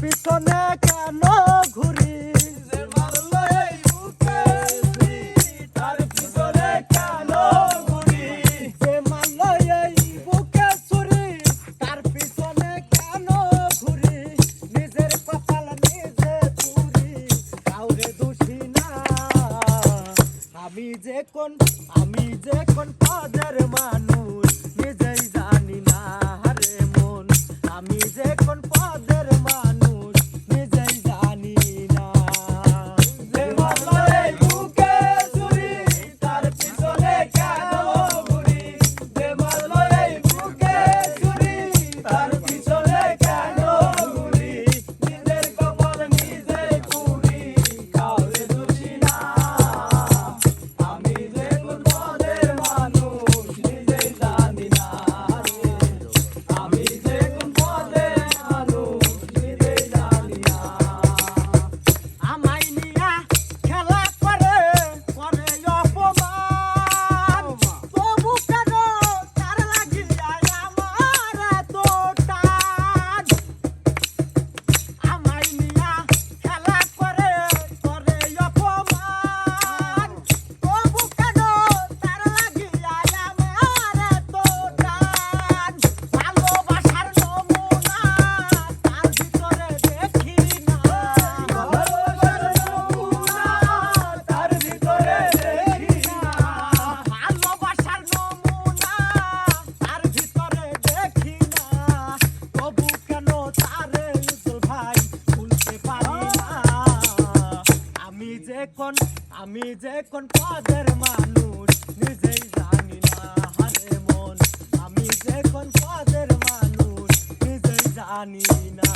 পিছনে কেন ঘুরি যে মারলো এই বুকে ছুরি তার পিছনে কেন ঘুরি যে মারলো এই বুকে ছুরি তার পিছনে কেন ঘুরি নিজের কপাল নিজে পুরি কাউরে দোষী না আমি যে কোন পদের মানুষ নিজেই জানি না রে মন আমি যে কোন পদের মানুষ নিজেই জানি না যে মারলো এই বুকে ছুরি তার পিছনে কেন ঘুরি যে মারলো এই বুকে ছুরি তার পিছনে কেন ঘুরি নিজের কপাল নিজে পুরি কাউরে দোষী না আমি যে কোন পদের মানুষ নিজেই জানি না আমি যে কোন পদের মানুষ নিজেই জানি না আমায় নিয়া খেলা করে অপমান তবু কেন তার লাগিয়া আমার এত টান আমায় নিয়া খেলা করে অপমান তবু কেন তার লাগিয়া আমার এত টান ভালোবাসার নমুনা তার ভিতরে দেখি না ভালোবাসার নমুনা তার ভিতরে দেখি না ভালোবাসার নমুনা তার ভিতরে দেখি না তবু কেন তারে উজ্জ্বল ভাই ভুলতে পারি না আমি যে কোন পদের মানুষ নিজেই জানি না রে মন আমি যে কোন পদের মানুষ নিজেই জানি না